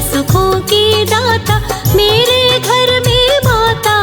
सुखों की दाता, मेरे घर में माता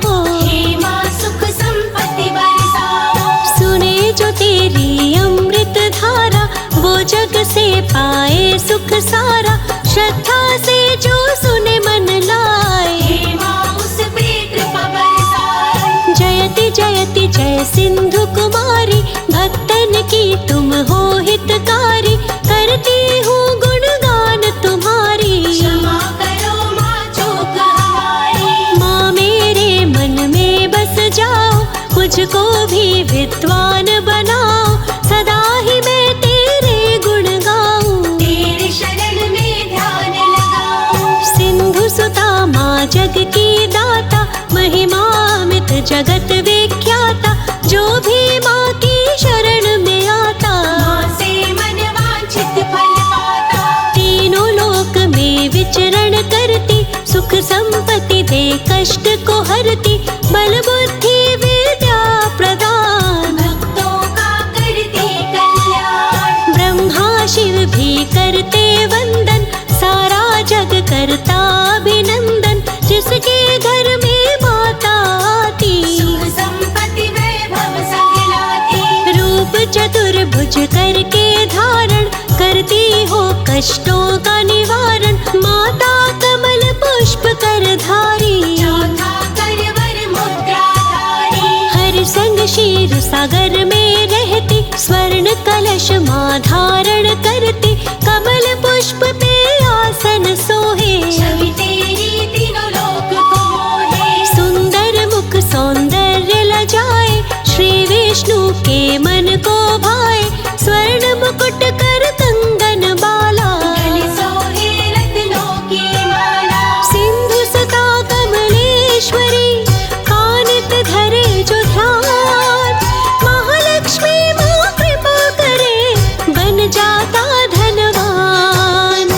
वो। हे माँ सुख संपत्ति बरसाओ, सुने जो तेरी अमृत धारा, वो जग से पाए सुख सारा। श्रद्धा से जो सुने मन लाए, हे माँ उस पे कृपा बरसाए। जयति जयति जय सिंधु कुमारी, भक्तन की तुम हो हितकारी। करती हूँ गुणगान तुम्हारी, क्षमा करो माँ चूक हमारी। माँ मेरे मन में बस जाओ, मुझको भी विद्वान बनाओ। सदा ही मैं तेरे गुण गाऊं, तेरे शरण में ध्यान लगाओ। सिंधु सुता माँ जग की दाता, महिमा अमित जगत विख्याता। जो भी माँ की शरण में आता, माँ से मन वांछित फल पाता। तीनों लोक में विचरण करती, सुख संपत्ति दे कष्ट को हरती। बल बुद्धि विद्या प्रदान, भक्तों का करती कल्याण। ब्रह्मा शिव भी करते वंदन, सारा जग करता अभिनंदन। जिसके घर में माता आती, सुख संपत्ति वैभव संग लाती। रूप चतुर्भुज करके धारण, करती हो कष्टों का निवारण। माता कमल पुष्प कर धारी, चौथा करवर मुद्राधारी। हर संग क्षीर सागर में रहती, स्वर्ण कलश माँ धारण करती। कमल पुष्प पे आसन सोहे, छवि तेरी तीनों लोक को मोहे। सुंदर मुख सौंदर्य लजाए, श्री विष्णु के मन को भाए। स्वर्ण मुकुट कर कंगन बाला, गले सोहे रत्नों की माला। सिंधु सुता कमलेश्वरी, कानित धरे जो ध्यान। महालक्ष्मी माँ कृपा करे, बन जाता धनवान।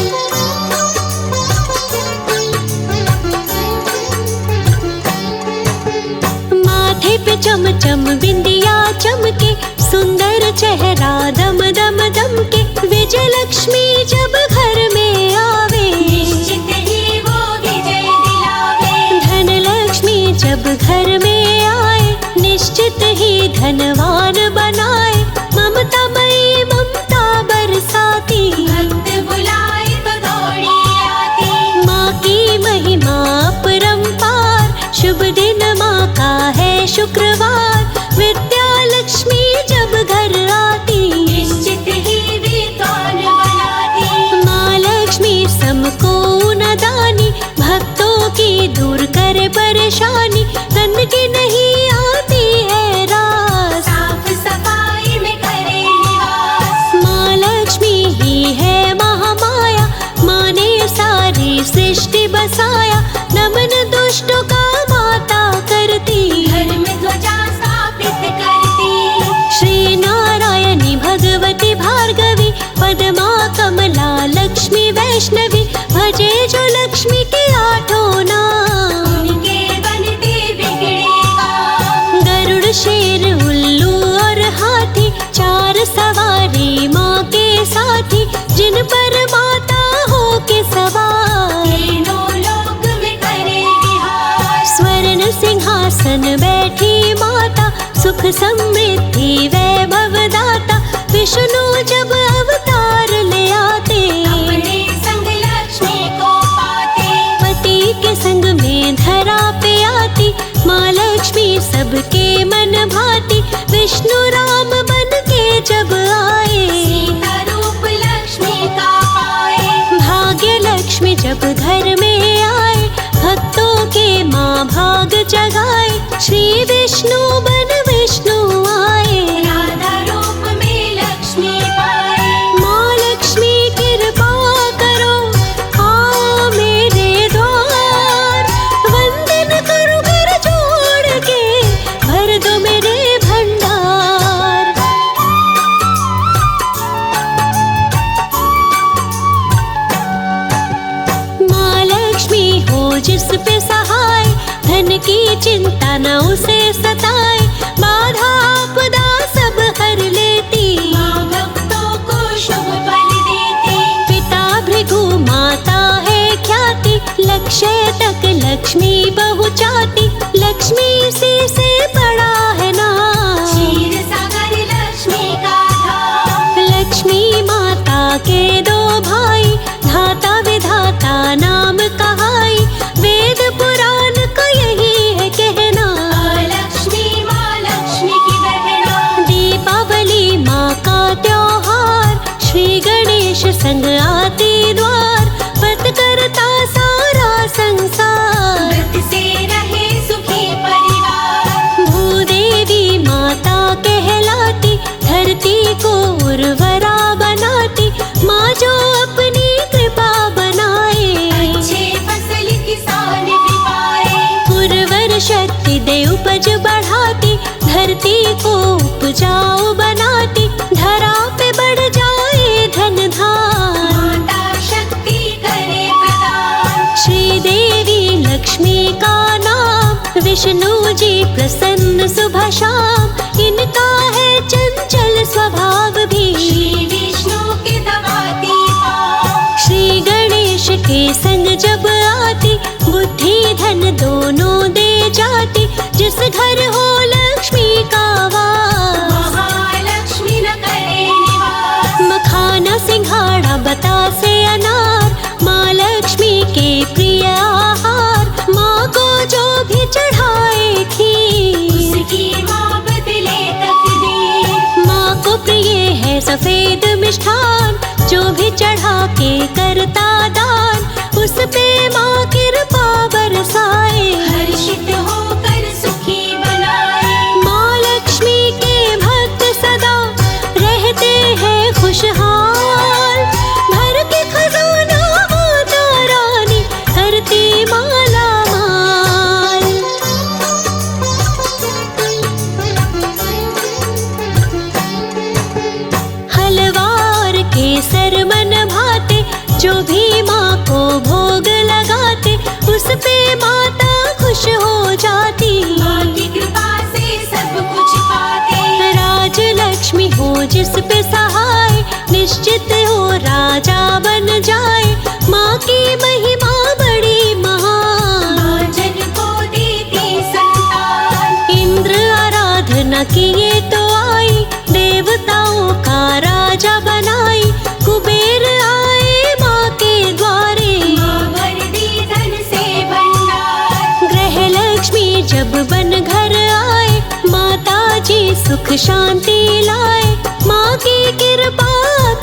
माथे पे चम चम बिंदिया चमके, सुंदर चेहरा दम दम दम के। विजय लक्ष्मी जब घर में आवे, निश्चित ही वो विजय दिलावे। धन लक्ष्मी जब घर में आए, निश्चित ही धनवान बनाए। ममता मई ममता बरसाती, भक्त बुलाए तो दौड़ी आती। माँ की महिमा अपरंपार। शुभ दिन माँ का है शुक्रवार, विद्या लक्ष्मी जब घर आती। निश्चित ही विद्वान बनाती। माँ लक्ष्मी सबको न दानी, भक्तों की दूर करे परेशानी। गंदगी नहीं आती है रास, साफ सफाई में करे निवास। माँ लक्ष्मी ही है महामाया, माँ ने सारी सृष्टि बसाया। नमन दुष्टों का माता करती, घर में ध्वजा स्थापित करती। श्री नारायणी भगवती भार्गवी। पद्मा कमला लक्ष्मी वैष्णवी, भजे जो लक्ष्मी के आठों नाम। उनके बनते बिगड़े काम। गरुड़ शेर उल्लू और हाथी, चार सवारी माँ के साथी। जिन पर माता हो के सवार, तीनों लोक में करे विहार। स्वर्ण सिंहासन बैठी माता, सुख समृद्धि वैभव दाता। विष्णु जब अवतार ले आते, अपने संग लक्ष्मी को पाते। पति के संग में धरा पे आती। माँ लक्ष्मी सबके मन भाती, विष्णु राम बन के जब आए। सीता रूप लक्ष्मी का पाए। भाग्य लक्ष्मी जब घर में आए, भक्तों के माँ भाग जगाए। श्री विष्णु बन विष्णु आए, राधा रूप में लक्ष्मी पाए। माँ लक्ष्मी कृपा करो, आओ मेरे द्वार। वंदन करो कर जोड़ के, भर दो मेरे भंडार। माँ लक्ष्मी हो जिस पे सहाय, धन की चिंता न उसे सताए। बाधा आपदा सब हर लेती, माँ भक्तों को शुभ फल देती। पिता भृगु माता है संग आती द्वार, व्रत करता सारा संसार। व्रत से रहे सुखी परिवार। भूदेवी माता कहलाती, धरती को उर्वरा बनाती, माँ जो अपनी कृपा बनाए, अच्छे फसल किसान भी पाए। उर्वर शक्ति दे उपज बढ़ाती, धरती को उपजाऊ बनाती, धरा पे बढ़ जाए धन धान। माता शक्ति करे प्रदान। श्री देवी लक्ष्मी का नाम, विष्णु जी प्रसन्न सुबह शाम, इनका है चंचल स्वभाव भी। श्री विष्णु के दबाती पाँव। श्री गणेश के संग जब आती, बुद्धि धन दोनों दे जाती, जिस घर हो लक्ष्मी का वास। महालक्ष्मी न करे निवास। मखाना सिंघाड़ा बतासे अनार, माँ लक्ष्मी के प्रिय आहार, माँ को जो भी चढ़ाए खीर, उसकी माँ बदले तकदीर। माँ को प्रिय है सफेद मिष्ठान, जो भी चढ़ा के करता दान, उस पे माँ कृपा बरसाए, हर्षित होकर सुखी बनाए। माँ लक्ष्मी के भक्त सदा रहते हैं खुशहाल, भर के खजाना माता रानी करती माला माल। हलवार के सर मन भाते, जो भी माँ को भोग लगाते, उस पे माता खुश हो जाती। माँ की कृपा से सब कुछ पाते। राज लक्ष्मी हो जिस पे सहाय, निश्चित हो राजा बन जाए, माँ की महिमा बड़ी महान। माँ जन को देती संतान। इंद्र आराधना किए तो आई, देवताओं का राजा बनाई, कुबेर आए माँ के द्वारे, माँ भर दी धन से भंडार। ग्रह लक्ष्मी जब बन घर आए, माता जी सुख शांति लाए, माँ की कृपा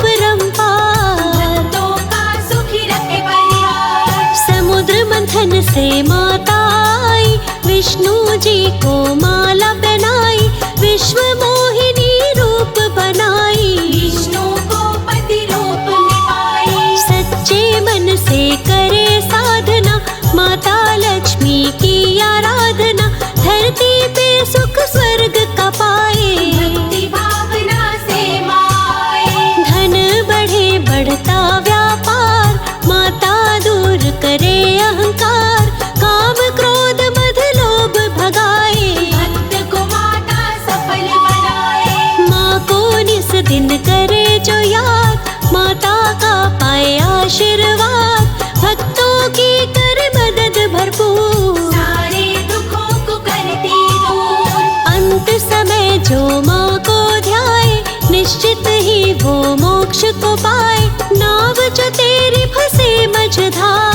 परंपार। भक्तों का सुखी रखे परिवार। समुद्र मंथन से माता आई, विष्णु जी को माला पहनाई, विश्व मोहिनी रूप बनाई, विष्णु को पति रूप में पाई। सच्चे मन से करे साधना, माता लक्ष्मी की आराधना, धरती पे सुख स्वर्ग का पाए। भक्ति भावना से माँ आए। धन बढ़े बढ़ता व्यापार, माता दूर करे अहंकार, काम क्रोध मद लोभ भगाए, भक्त को माता सफल बनाए। माँ को निस दिन करे जो याद, माता का पाए आशीर्वाद, भक्तों की कर मदद भरपूर, सारे दुखों को करती दूर। अंत समय जो माँ को ध्याए, निश्चित ही वो मोक्ष को पाए, नाव जो तेरी फंसे मझधार।